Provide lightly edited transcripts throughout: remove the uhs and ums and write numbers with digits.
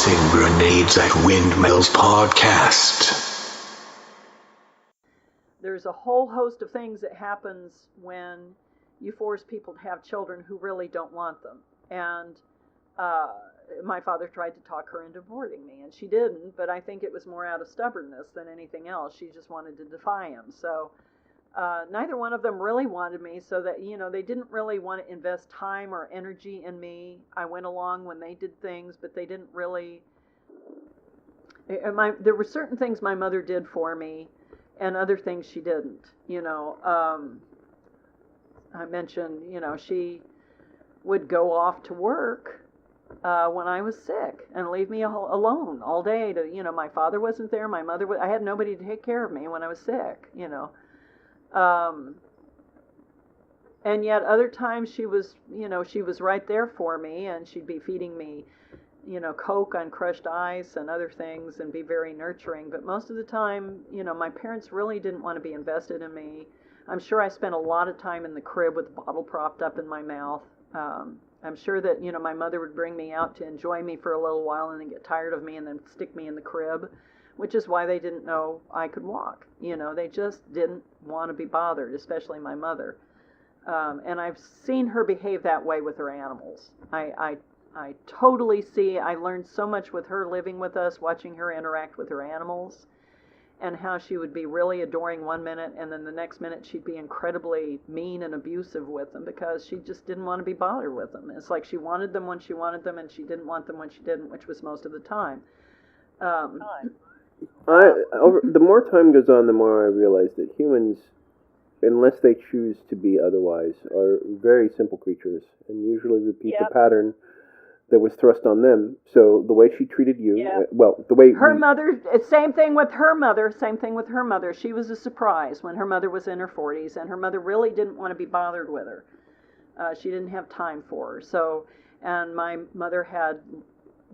Tossing Grenades at Windmills podcast. There's a whole host of things that happens when you force people to have children who really don't want them. And my father tried to talk her into aborting me, and she didn't, but I think it was more out of stubbornness than anything else. She just wanted to defy him. So neither one of them really wanted me, so that, they didn't really want to invest time or energy in me. I went along when they did things, but they didn't really. There were certain things my mother did for me, and other things she didn't. I mentioned, she would go off to work when I was sick and leave me alone all day. My father wasn't there, my mother I had nobody to take care of me when I was sick. And yet other times she was right there for me, and she'd be feeding me, Coke on crushed ice and other things, and be very nurturing. But most of the time, my parents really didn't want to be invested in me. I'm sure I spent a lot of time in the crib with the bottle propped up in my mouth. I'm sure that, my mother would bring me out to enjoy me for a little while and then get tired of me and then stick me in the crib, which is why they didn't know I could walk. They just didn't want to be bothered, especially my mother. And I've seen her behave that way with her animals. I totally see. I learned so much with her living with us, watching her interact with her animals, and how she would be really adoring one minute, and then the next minute she'd be incredibly mean and abusive with them because she just didn't want to be bothered with them. It's like she wanted them when she wanted them, and she didn't want them when she didn't, which was most of the time. The more time goes on, the more I realize that humans, unless they choose to be otherwise, are very simple creatures and usually repeat the pattern that was thrust on them. So the way she treated you, the way her mother, same thing with her mother. She was a surprise when her mother was in her 40s, and her mother really didn't want to be bothered with her. She didn't have time for her. So, and my mother had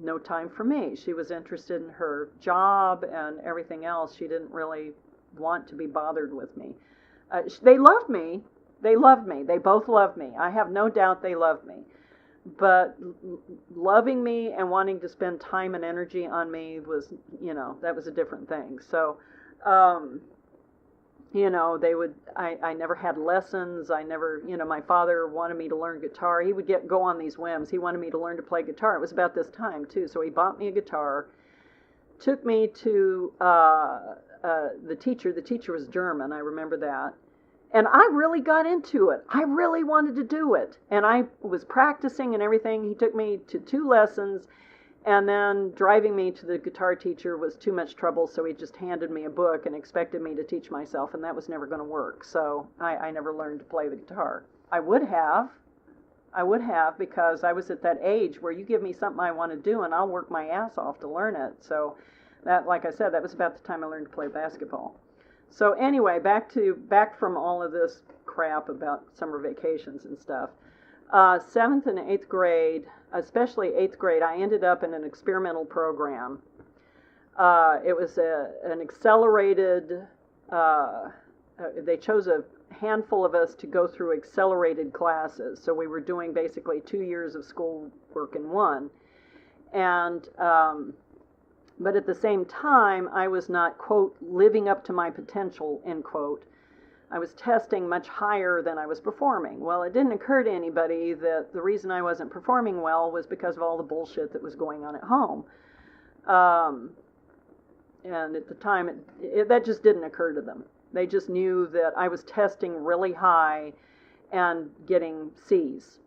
no time for me. She was interested in her job and everything else. She didn't really want to be bothered with me. They loved me. They both loved me. I have no doubt they loved me. But loving me and wanting to spend time and energy on me was, that was a different thing. So, they would, I never had lessons. I never, my father wanted me to learn guitar. He would go on these whims. He wanted me to learn to play guitar. It was about this time, too. So he bought me a guitar, took me to the teacher. The teacher was German. I remember that. And I really got into it. I really wanted to do it. And I was practicing and everything. He took me to 2 lessons, and then driving me to the guitar teacher was too much trouble, so he just handed me a book and expected me to teach myself, and that was never going to work. So I never learned to play the guitar. I would have, because I was at that age where you give me something I want to do, and I'll work my ass off to learn it. So that, like I said, that was about the time I learned to play basketball. So anyway, back from all of this crap about summer vacations and stuff. 7th and 8th grade, especially 8th grade, I ended up in an experimental program. It was an accelerated, they chose a handful of us to go through accelerated classes. So we were doing basically 2 years of school work in one. And but at the same time, I was not, quote, living up to my potential, end quote. I was testing much higher than I was performing. Well, it didn't occur to anybody that the reason I wasn't performing well was because of all the bullshit that was going on at home. And at the time, that just didn't occur to them. They just knew that I was testing really high and getting C's.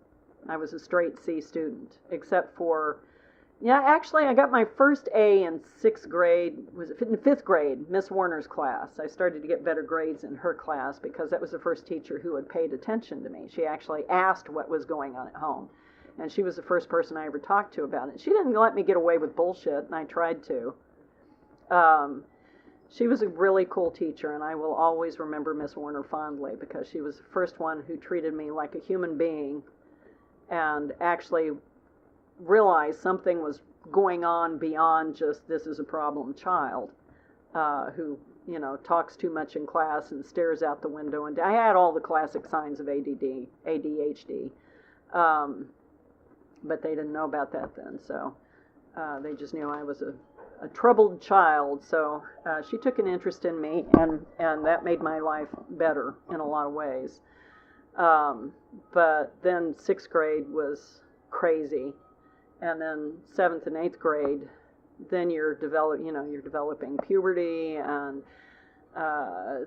I was a straight C student, except for... Yeah, actually, I got my first A in 6th grade, was it in 5th grade, Miss Warner's class. I started to get better grades in her class because that was the first teacher who had paid attention to me. She actually asked what was going on at home, and she was the first person I ever talked to about it. She didn't let me get away with bullshit, and I tried to. She was a really cool teacher, and I will always remember Miss Warner fondly because she was the first one who treated me like a human being and actually realized something was going on beyond just this is a problem child who, talks too much in class and stares out the window. And I had all the classic signs of ADHD, but they didn't know about that then. So They just knew I was a troubled child, so she took an interest in me, and that made my life better in a lot of ways. But then 6th grade was crazy, and then 7th and 8th grade, then you're developing puberty, and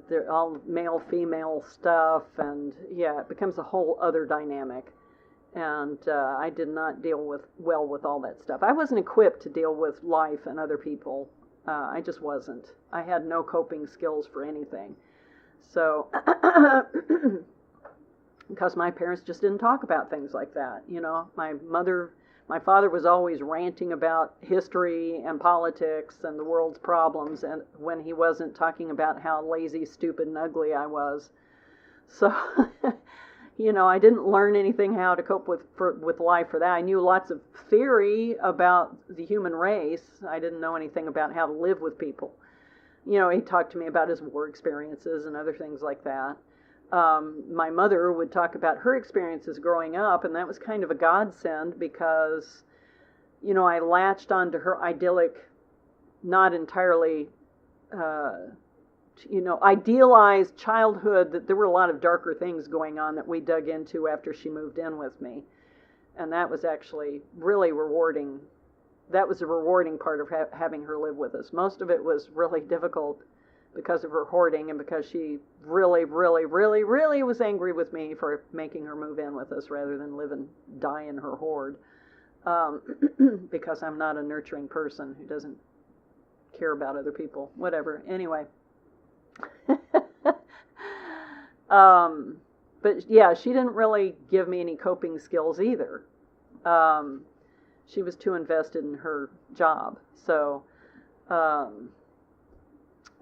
they're all male female stuff, and yeah, it becomes a whole other dynamic. And I did not deal well with all that stuff. I wasn't equipped to deal with life and other people. I just wasn't. I had no coping skills for anything. So, because my parents just didn't talk about things like that. My father was always ranting about history and politics and the world's problems, and when he wasn't talking about how lazy, stupid, and ugly I was. So I didn't learn anything how to cope with life for that. I knew lots of theory about the human race. I didn't know anything about how to live with people. He talked to me about his war experiences and other things like that. My mother would talk about her experiences growing up, and that was kind of a godsend because, I latched onto her idyllic, not entirely idealized childhood, that there were a lot of darker things going on that we dug into after she moved in with me. And that was actually really rewarding. That was a rewarding part of having her live with us. Most of it was really difficult because of her hoarding and because she really, really, really, really was angry with me for making her move in with us rather than live and die in her hoard. Because I'm not a nurturing person who doesn't care about other people. Whatever. Anyway. But yeah, she didn't really give me any coping skills either. She was too invested in her job. So,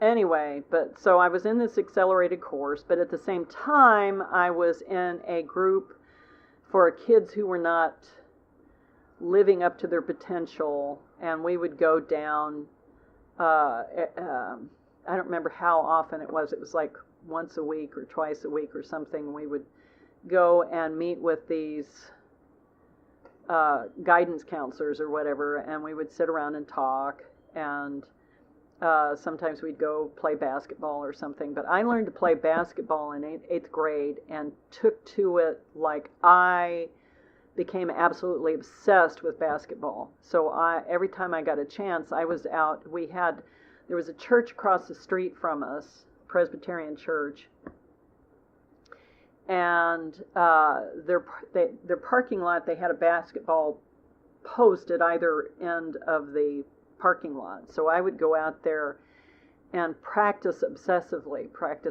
anyway, so I was in this accelerated course, but at the same time, I was in a group for kids who were not living up to their potential, and we would go down, I don't remember how often it was. It was like once a week or twice a week or something. We would go and meet with these guidance counselors or whatever, and we would sit around and talk, and sometimes we'd go play basketball or something. But I learned to play basketball in 8th grade and took to it like I became absolutely obsessed with basketball. So every time I got a chance, I was out. There was a church across the street from us, Presbyterian church, and their parking lot, they had a basketball post at either end of the parking lot. So I would go out there and practice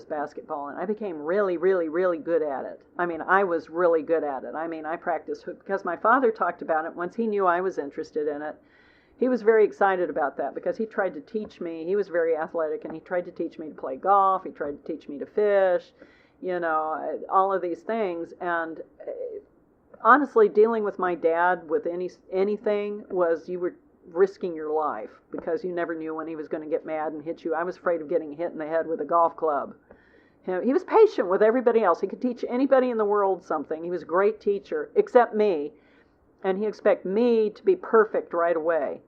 basketball, and I became really, really, really good at it. I mean, I was really good at it. I mean, I practiced because my father talked about it once he knew I was interested in it. He was very excited about that because he tried to teach me. He was very athletic, and he tried to teach me to play golf. He tried to teach me to fish, all of these things. And honestly, dealing with my dad with anything was you were risking your life because you never knew when he was going to get mad and hit you. I was afraid of getting hit in the head with a golf club. He was patient with everybody else. He could teach anybody in the world something. He was a great teacher, except me, and he expected me to be perfect right away.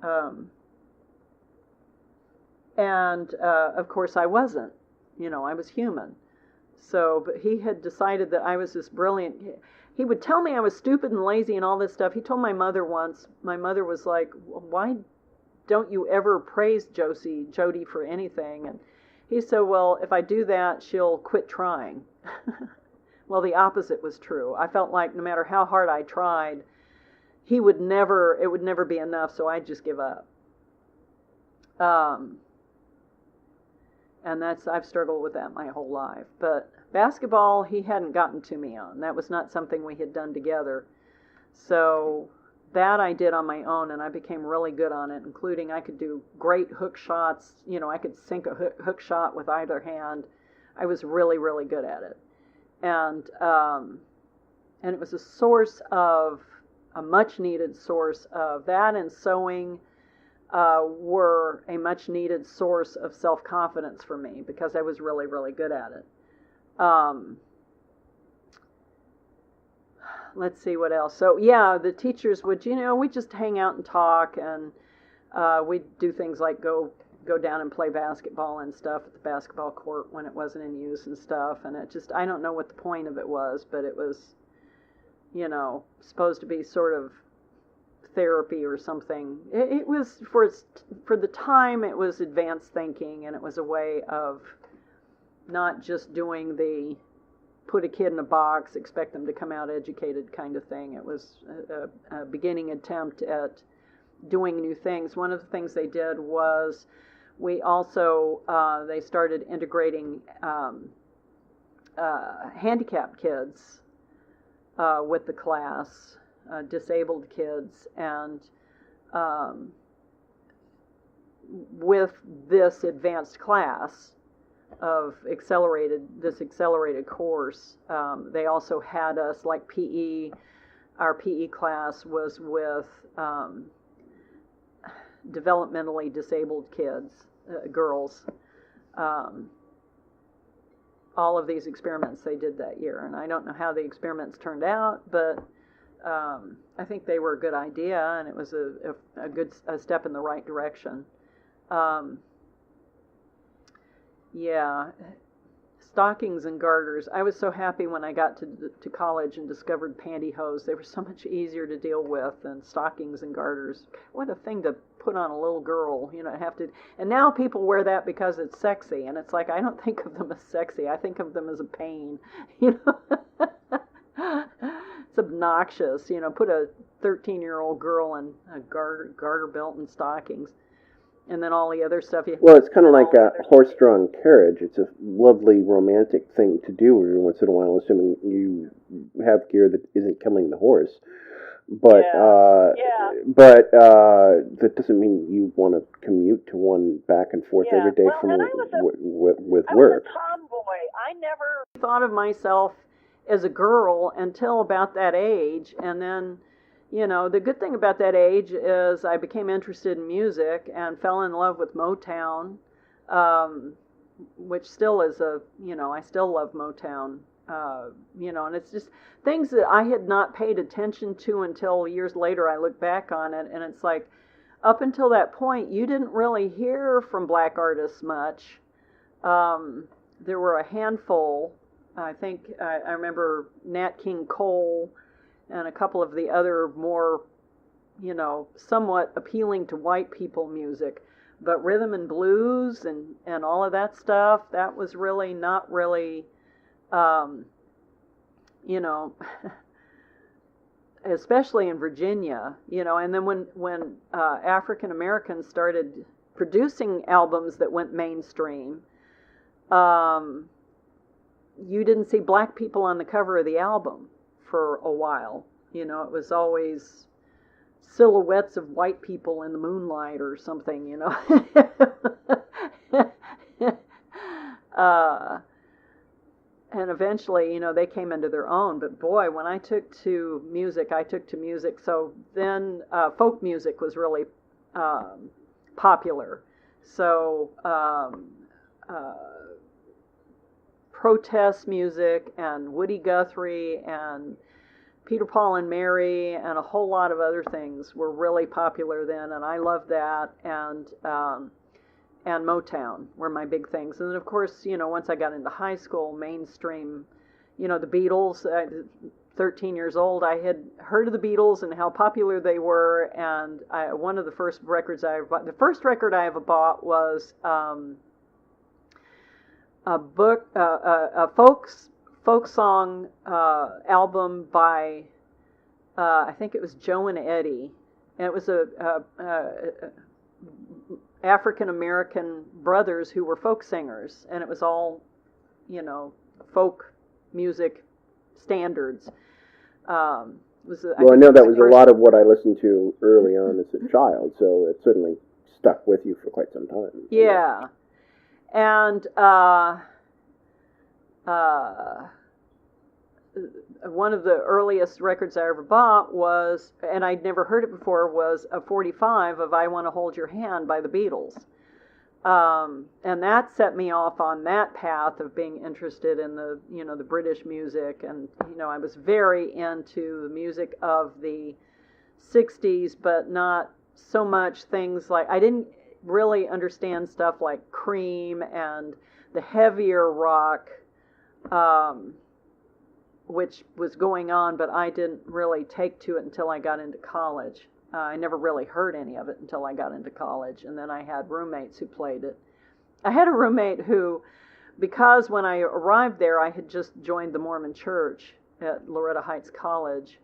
Of course I wasn't. I was human. So, but he had decided that I was this brilliant. He would tell me I was stupid and lazy and all this stuff. He told my mother once. My mother was like, "Why don't you ever praise Jody for anything?" And he said, "Well, if I do that, she'll quit trying." Well, the opposite was true. I felt like no matter how hard I tried, it would never be enough, so I'd just give up. And I've struggled with that my whole life. But basketball, he hadn't gotten to me on. That was not something we had done together. So that I did on my own, and I became really good on it, including I could do great hook shots. I could sink a hook shot with either hand. I was really, really good at it. And it was a much-needed source of that, and sewing were a much-needed source of self-confidence for me because I was really, really good at it. let's see what else. So yeah, the teachers would, we just hang out and talk, and we'd do things like go down and play basketball and stuff at the basketball court when it wasn't in use and stuff. And it just, I don't know what the point of it was, but it was, supposed to be sort of therapy or something. It was for the time, it was advanced thinking, and it was a way of not just doing the put a kid in a box, expect them to come out educated kind of thing. It was a beginning attempt at doing new things. One of the things they did was we also they started integrating handicapped kids with the class, disabled kids, and with this advanced class of this accelerated course, they also had us, like PE. Our PE class was with developmentally disabled kids, girls. All of these experiments they did that year, and I don't know how the experiments turned out, but I think they were a good idea, and it was a good step in the right direction. Yeah, stockings and garters. I was so happy when I got to college and discovered pantyhose. They were so much easier to deal with than stockings and garters. What a thing to put on a little girl, have to. And now people wear that because it's sexy, and it's like, I don't think of them as sexy. I think of them as a pain, It's obnoxious, put a 13-year-old girl in a garter belt and stockings. And then all the other stuff. Well, it's kind of like a horse-drawn carriage. It's a lovely, romantic thing to do every once in a while, assuming you have gear that isn't killing the horse. But that doesn't mean you want to commute to one back and forth every day with work. I was a tomboy. I never thought of myself as a girl until about that age, and then. The good thing about that age is I became interested in music and fell in love with Motown, which still is I still love Motown, and it's just things that I had not paid attention to until years later. I look back on it, and it's like, up until that point, you didn't really hear from black artists much. There were a handful. I think I remember Nat King Cole, and a couple of the other more, somewhat appealing to white people music. But rhythm and blues and all of that stuff, that was really not really, especially in Virginia, and then when African Americans started producing albums that went mainstream, you didn't see black people on the cover of the album for a while. It was always silhouettes of white people in the moonlight or something, and eventually, they came into their own. But boy, when I took to music. So then folk music was really popular. So protest music and Woody Guthrie and Peter, Paul, and Mary and a whole lot of other things were really popular then, and I loved that. And Motown were my big things. And then, of course, once I got into high school, mainstream, the Beatles. 13 years old, I had heard of the Beatles and how popular they were. And one of the first records I ever bought, the first record I ever bought was a folk song album by I think it was Joe and Eddie, and it was a African American brothers who were folk singers, and it was all folk music standards. I know that was a lot of what I listened to early on as a child, so it certainly stuck with you for quite some time. Yeah. And one of the earliest records I ever bought was, and I'd never heard it before, was a 45 of I Want to Hold Your Hand by the Beatles. And that set me off on that path of being interested in the British music. And, I was very into the music of the 60s, but not so much things like, I didn't really understand stuff like Cream and the heavier rock, which was going on, but I didn't really take to it until I got into college. I never really heard any of it until I got into college, and then I had roommates who played it. I had a roommate who, because when I arrived there, I had just joined the Mormon church at Loretta Heights College,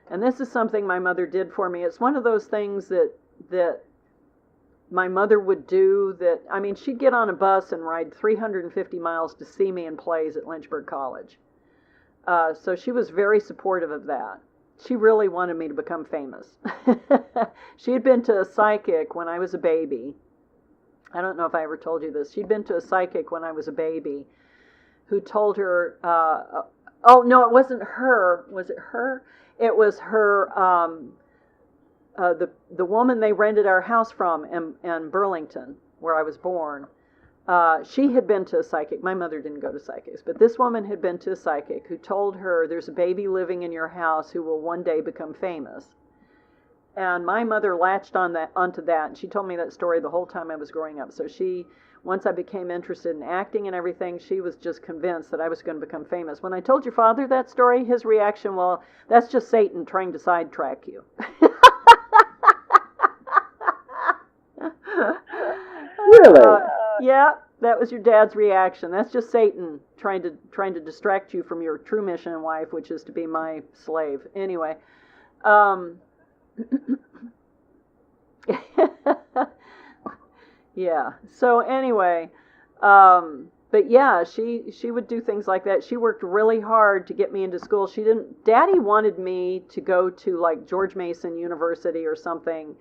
and this is something my mother did for me. It's one of those things that my mother would do. That, I mean, she'd get on a bus and ride 350 miles to see me in plays at Lynchburg College. So she was very supportive of that. She really wanted me to become famous. She had been to a psychic when I was a baby. I don't know if I ever told you this. She'd been to a psychic when I was a baby who told her, oh, no, it wasn't her. Was it her? It was her, the woman they rented our house from in Burlington, where I was born. She had been to a psychic. My mother didn't go to psychics, but this woman had been to a psychic who told her, there's a baby living in your house who will one day become famous. And my mother latched onto that, and she told me that story the whole time I was growing up. So once I became interested in acting and everything, she was just convinced that I was going to become famous. When I told your father that story, his reaction, well, that's just Satan trying to sidetrack you. Really? Yeah, that was your dad's reaction. That's just Satan trying to distract you from your true mission in life, which is to be my slave. Anyway, yeah. So anyway, but yeah, she would do things like that. She worked really hard to get me into school. Daddy wanted me to go to like George Mason University or something.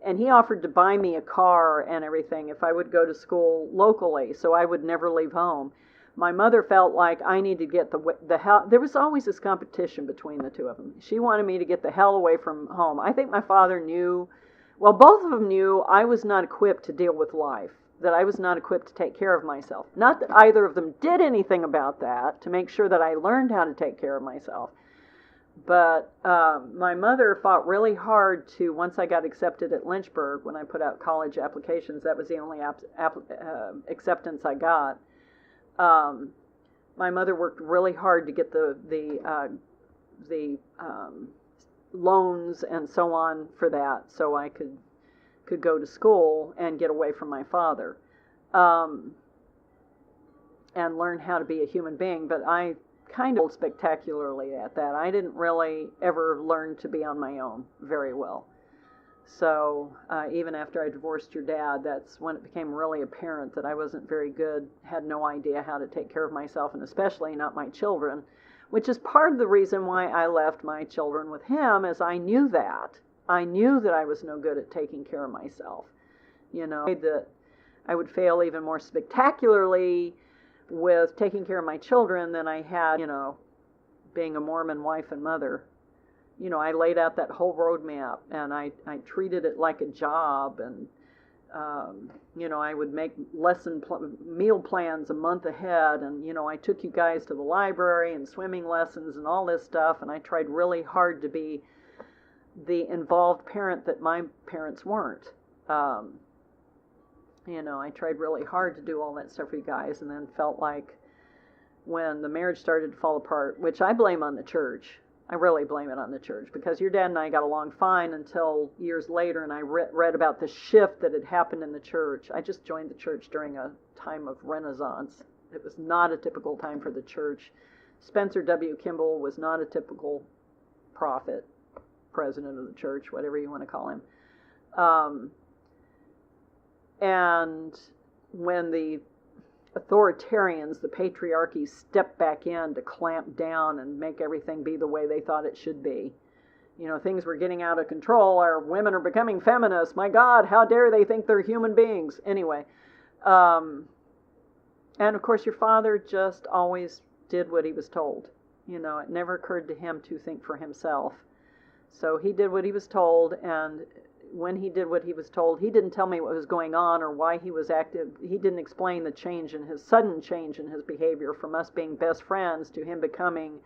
And he offered to buy me a car and everything if I would go to school locally, so I would never leave home. My mother felt like I needed to get the hell. There was always this competition between the two of them. She wanted me to get the hell away from home. I think my father knew, well, both of them knew I was not equipped to deal with life, that I was not equipped to take care of myself. Not that either of them did anything about that to make sure that I learned how to take care of myself. But my mother fought really hard to, once I got accepted at Lynchburg, when I put out college applications, that was the only acceptance I got. My mother worked really hard to get the loans and so on for that, so I could go to school and get away from my father, and learn how to be a human being. But I kind of spectacularly at that. I didn't really ever learn to be on my own very well. So even after I divorced your dad, that's when it became really apparent that I wasn't very good, had no idea how to take care of myself, and especially not my children, which is part of the reason why I left my children with him, as I knew that. I knew that I was no good at taking care of myself. That I would fail even more spectacularly with taking care of my children than I had, being a Mormon wife and mother. I laid out that whole roadmap, and I treated it like a job, and, I would make meal plans a month ahead, and, I took you guys to the library and swimming lessons and all this stuff, and I tried really hard to be the involved parent that my parents weren't. I tried really hard to do all that stuff for you guys, and then felt like when the marriage started to fall apart, which I blame on the church. I really blame it on the church, because your dad and I got along fine until years later, and I read about the shift that had happened in the church. I just joined the church during a time of Renaissance. It was not a typical time for the church. Spencer W. Kimball was not a typical prophet, president of the church, whatever you want to call him. And when the authoritarians, the patriarchy, stepped back in to clamp down and make everything be the way they thought it should be, things were getting out of control. Our women are becoming feminists. My God, how dare they think they're human beings? Anyway, and of course your father just always did what he was told. It never occurred to him to think for himself. So he did what he was told, and when he did what he was told, he didn't tell me what was going on or why he was active. He didn't explain the sudden change in his behavior from us being best friends to him becoming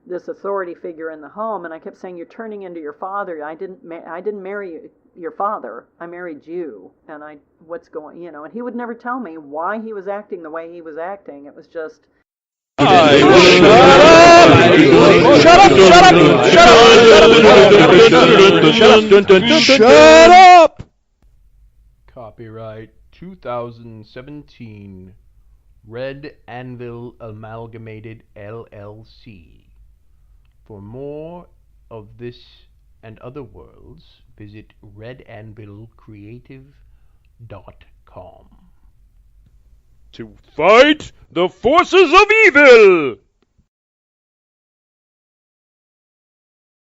this authority figure in the home. And I kept saying, "You're turning into your father. I didn't marry your father. I married you." And what's going, and he would never tell me why he was acting the way he was acting. It was just, Shut up! Copyright 2017 Red Anvil Amalgamated LLC. For more of this and other worlds, visit redanvilcreative.com. To fight the forces of evil!